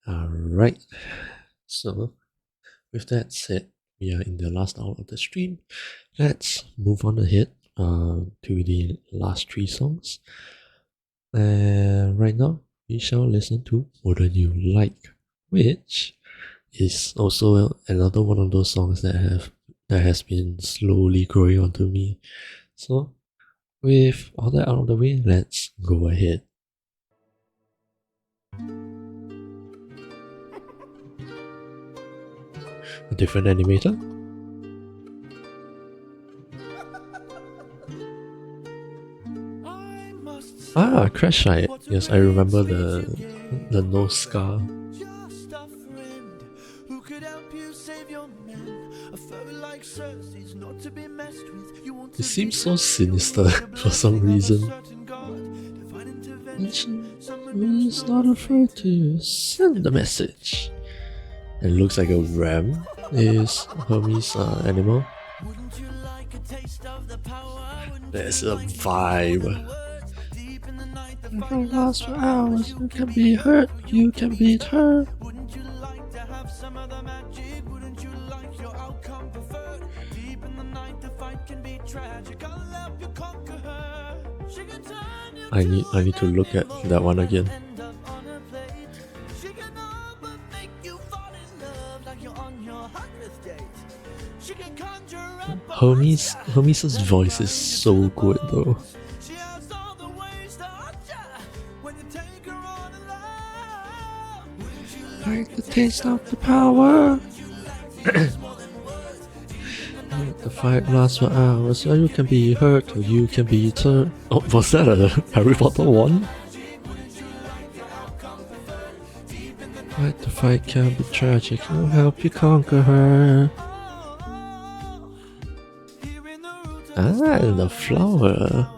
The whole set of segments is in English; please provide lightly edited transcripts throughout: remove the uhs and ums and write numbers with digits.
Alright, so with that said, we are in the last hour of the stream. Let's move on ahead to the last three songs. And right now, we shall listen to Wouldn't You Like, which is also another one of those songs that has been slowly growing onto me. So, with all that out of the way, let's go ahead. A different animator? Ah, Crash Riot. Yes, I remember the nose scar. It seems so sinister for some reason. He's not afraid to send a message. It looks like a ram is Hermes' animal. There's a vibe. For the last 4 hours, you can be hurt, you can beat her. I need to look at that one again. Hermes' voice is so good though. Like the taste of the power. The fight lasts for hours, so you can be hurt or you can be turned. Oh, was that a Harry Potter one? Like the fight can be tragic, I'll help you conquer her. Ah, the flower.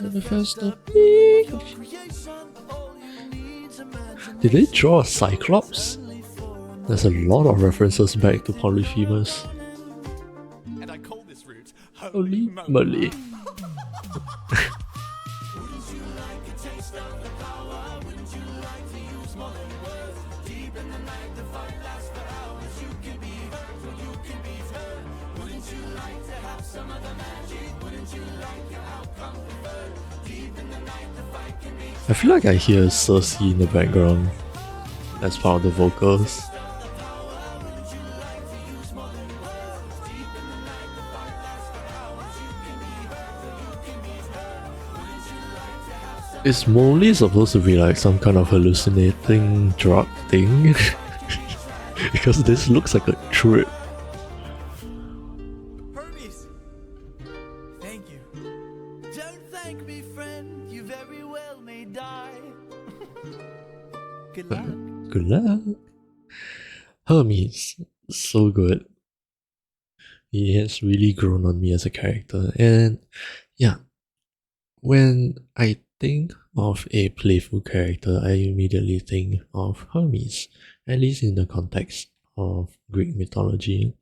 The first Did they draw a Cyclops? There's a lot of references back to Polyphemus. And I call this route Holy Moly. I feel like I hear Cersei in the background as part of the vocals. Is Moly supposed to be like some kind of hallucinating drug thing? Because this looks like a trip. Hermes! Thank you. Don't thank me, friend. You very well may die. Good luck. Good luck. Hermes, so good. He has really grown on me as a character, and yeah, when I think of a playful character, I immediately think of Hermes, at least in the context of Greek mythology.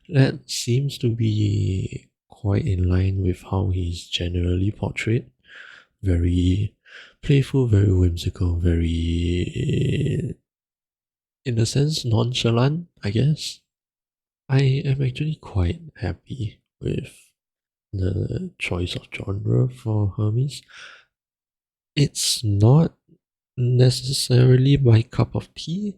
That seems to be quite in line with how he's generally portrayed. Very playful, very whimsical, very, in a sense, nonchalant, I guess. I am actually quite happy with the choice of genre for Hermes. It's not necessarily my cup of tea,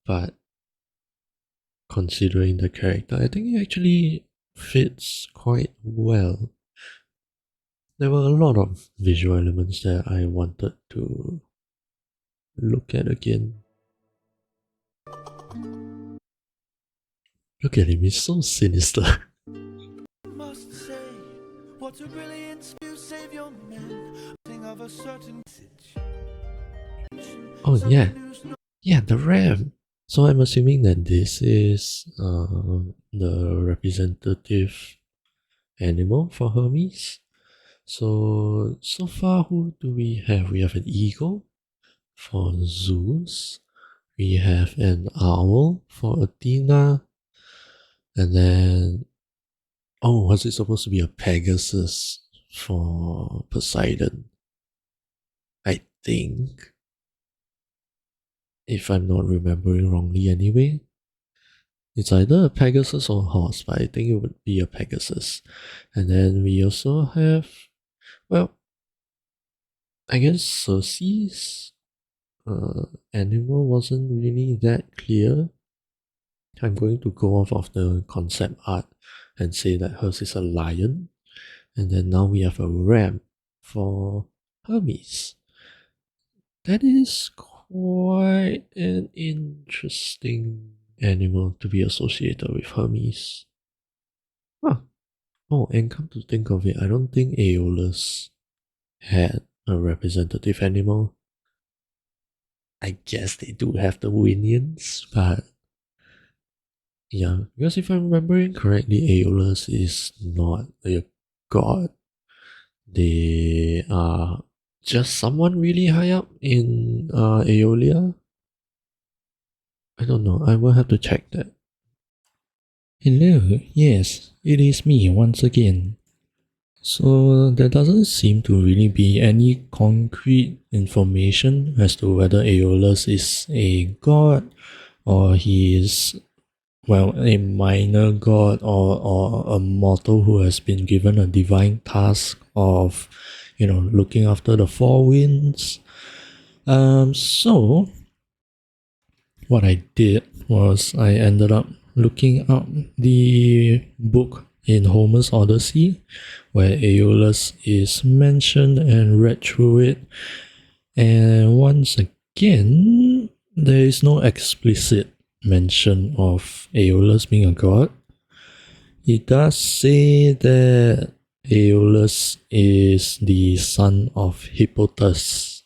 but considering the character, I think it actually fits quite well. There were a lot of visual elements that I wanted to look at again. Look at him, he's so sinister. Must say, what a brilliant you save your men. Think of a certain Oh yeah. Yeah, the ram. So I'm assuming that this is the representative animal for Hermes. So far, who do we have? We have an eagle for Zeus. We have an owl for Athena. And then, oh, was it supposed to be a Pegasus for Poseidon? I think, if I'm not remembering wrongly anyway, it's either a Pegasus or a horse, but I think it would be a Pegasus. And then we also have, well, I guess Circe's animal wasn't really that clear. I'm going to go off of the concept art and say that hers is a lion. And then now we have a ram for Hermes. That is quite an interesting animal to be associated with Hermes. Huh. Oh, and come to think of it, I don't think Aeolus had a representative animal. I guess they do have the Winions, but yeah, because if I'm remembering correctly, Aeolus is not a god. They are just someone really high up in Aeolia. I don't know. I will have to check that. Hello, yes, it is me once again. So there doesn't seem to really be any concrete information as to whether Aeolus is a god or he is, well, a minor god or a mortal who has been given a divine task of, looking after the four winds. So what I did was I ended up looking up the book in Homer's Odyssey where Aeolus is mentioned and read through it. And once again, there is no explicit mention of Aeolus being a god. It does say that Aeolus is the son of Hippotas.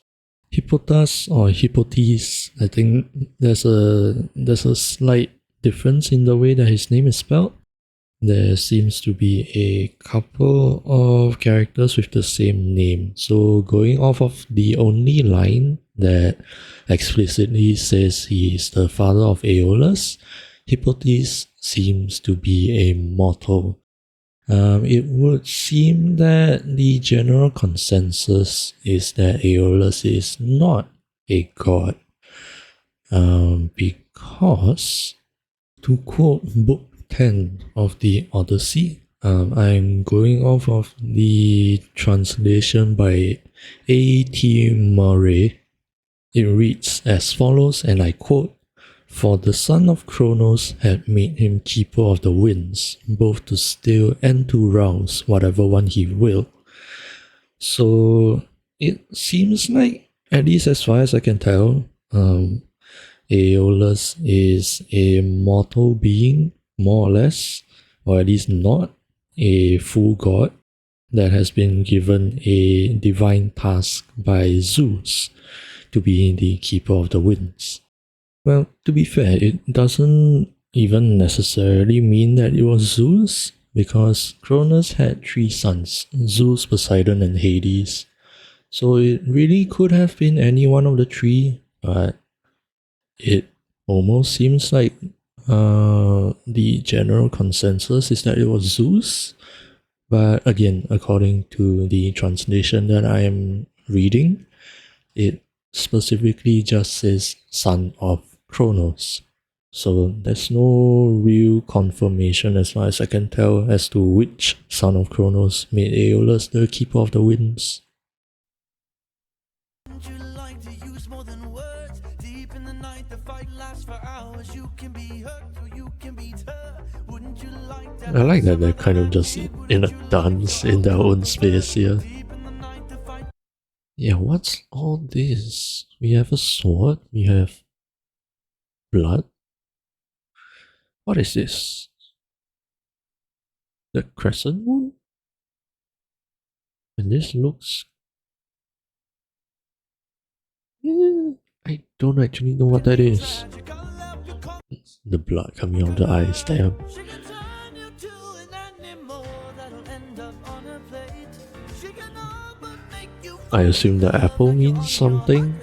Hippotas or Hippotes, I think there's a slight difference in the way that his name is spelled. There seems to be a couple of characters with the same name. So going off of the only line that explicitly says he is the father of Aeolus, Hippotes seems to be a mortal. It would seem that the general consensus is that Aeolus is not a god. Because, to quote Book 10 of the Odyssey, I'm going off of the translation by A.T. Murray. It reads as follows, and I quote, "For the son of Kronos had made him keeper of the winds, both to still and to rouse whatever one he will." So it seems like, at least as far as I can tell, Aeolus is a mortal being, more or less, or at least not a full god that has been given a divine task by Zeus to be the keeper of the winds. Well, to be fair, it doesn't even necessarily mean that it was Zeus, because Cronus had three sons, Zeus, Poseidon, and Hades. So it really could have been any one of the three, but it almost seems like the general consensus is that it was Zeus. But again, according to the translation that I am reading, it specifically just says son of Kronos. So there's no real confirmation as far as I can tell as to which son of Kronos made Aeolus the keeper of the winds. You like to use more than words. Deep in the night, the fight lasts for hours. You can be hurt or you can beat her. Wouldn't you like to? I like that they're kind of just in a dance in their own space here. Yeah, what's all this? We have a sword, we have blood. What is this? The crescent moon? And this looks... Yeah, I don't actually know what that is. The blood coming out of the eyes, damn. I assume the apple means something.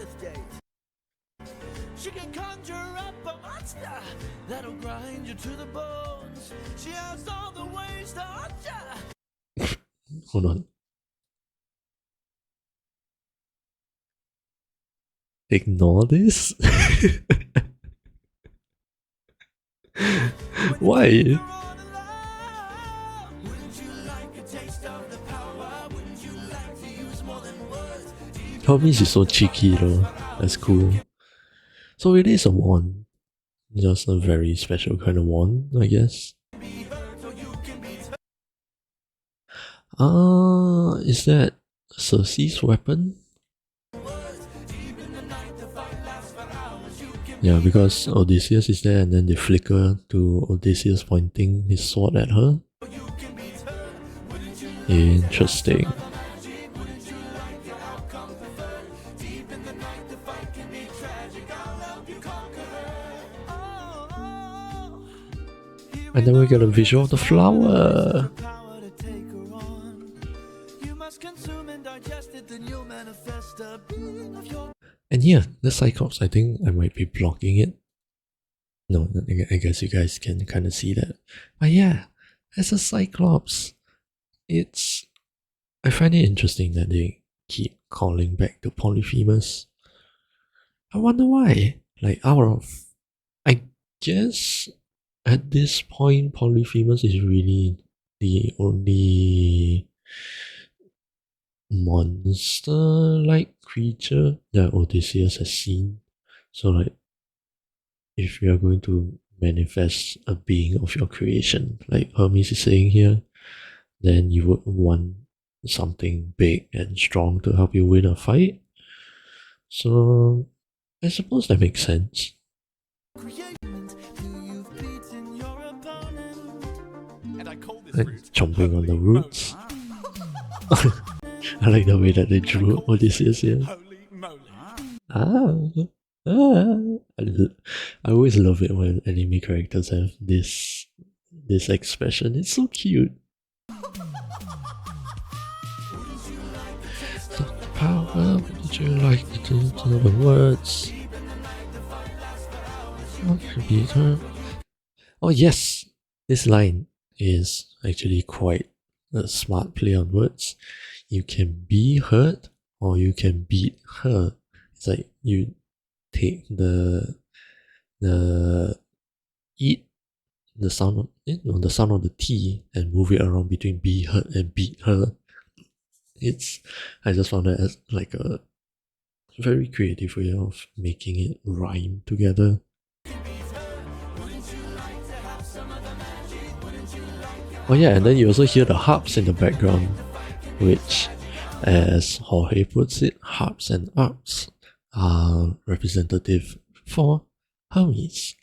She can conjure up a monster that'll grind you to the bones. She has all the ways to hurt ya. Hold on. ignore this? Why? Hermes is so cheeky though. That's cool. So it is a wand. Just a very special kind of wand, I guess. Is that Circe's weapon? Yeah, because Odysseus is there and then they flicker to Odysseus pointing his sword at her. Interesting. And then we get a visual of the flower. And yeah, the Cyclops, I think I might be blocking it. No, I guess you guys can kind of see that. But yeah, as a Cyclops, I find it interesting that they keep calling back to Polyphemus. I wonder why. Like, I guess at this point, Polyphemus is really the only monster-like creature that Odysseus has seen. So, like, if you are going to manifest a being of your creation, like Hermes is saying here, then you would want something big and strong to help you win a fight. So, I suppose that makes sense. Like chomping on the roots. I like the way that they drew Odysseus here. I always love it when anime characters have this expression. It's so cute. The power, would you like to do the words? What could be her? Oh yes, this line is actually quite a smart play on words. You can be hurt or you can beat her. It's like you take the sound of the T and move it around between be hurt and beat her. I just found that as like a very creative way of making it rhyme together. Oh yeah, and then you also hear the harps in the background, which, as Jorge puts it, harps and arps are representative for Hermes.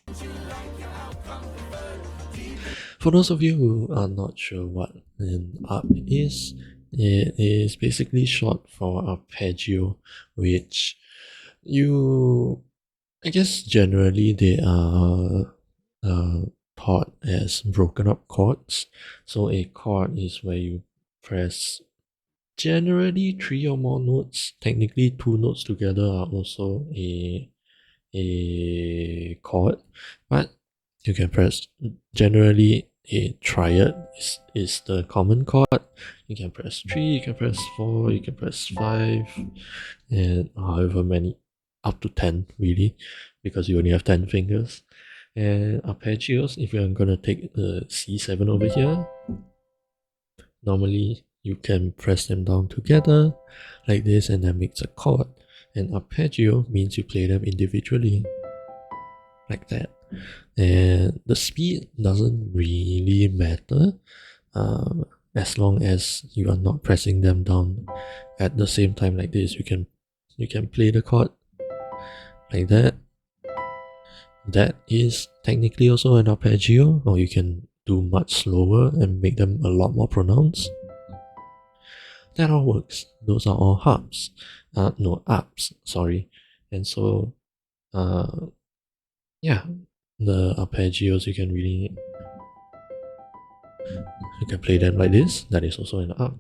For those of you who are not sure what an arp is, it is basically short for arpeggio, which I guess generally they are taught as broken up chords. So a chord is where you press generally 3 or more notes. Technically 2 notes together are also a chord, but you can press generally a triad is the common chord. You can press 3, you can press 4, you can press 5, and however many, up to 10 really, because you only have 10 fingers. And arpeggios, if you're gonna take the C7 over here, normally you can press them down together like this and that makes a chord. And arpeggio means you play them individually like that. And the speed doesn't really matter as long as you are not pressing them down at the same time like this. You can play the chord like that. That is technically also an arpeggio, or you can do much slower and make them a lot more pronounced. That all works. Those are all harps. Arps, sorry. And so, yeah, the arpeggios you can play them like this. That is also an arp.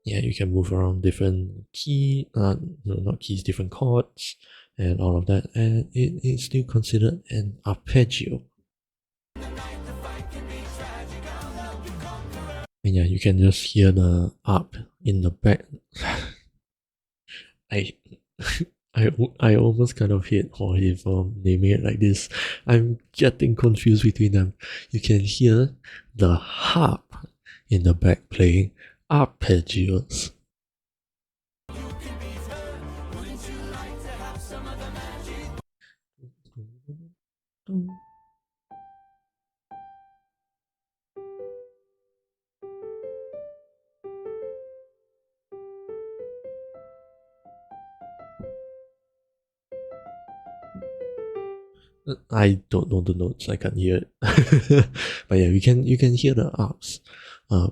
Yeah, you can move around different different chords and all of that, and it is still considered an arpeggio. And yeah, you can just hear the harp in the back. I I almost kind of hate Jorge for naming it like this. I'm getting confused between them. You can hear the harp in the back playing arpeggios. I don't know the notes. I can't hear it. But yeah, you can hear the arps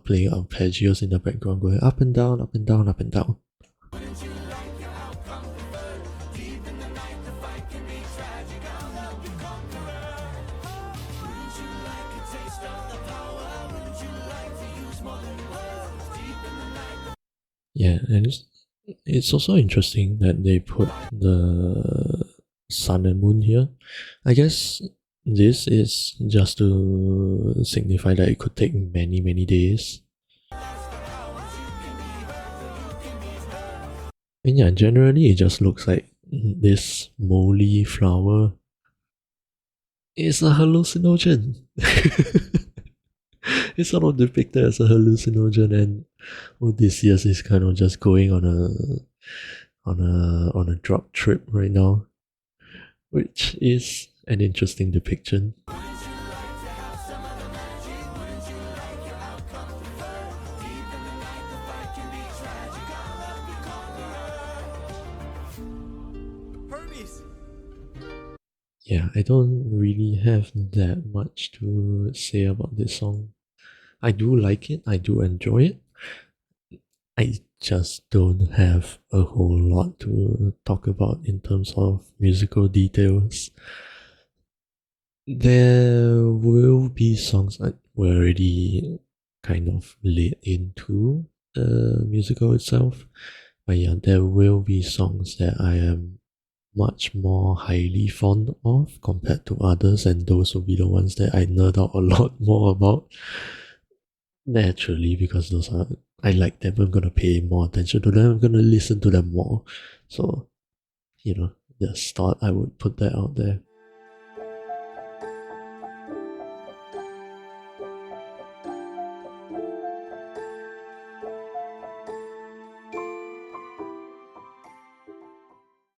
playing arpeggios in the background, going up and down, up and down, up and down. Yeah, and it's also interesting that they put the sun and moon here. I guess this is just to signify that it could take many, many days. And yeah, generally it just looks like this Moly flower is a hallucinogen. It's sort of depicted as a hallucinogen, and Odysseus is kind of just going on a drug trip right now, which is an interesting depiction. Hermes! Yeah, I don't really have that much to say about this song. I do like it, I do enjoy it. I just don't have a whole lot to talk about in terms of musical details. There will be songs that were already kind of laid into the musical itself. But yeah, there will be songs that I am much more highly fond of compared to others, and those will be the ones that I nerd out a lot more about. Naturally, because those are, I like them, I'm gonna pay more attention to them, I'm gonna listen to them more. So, just thought I would put that out there.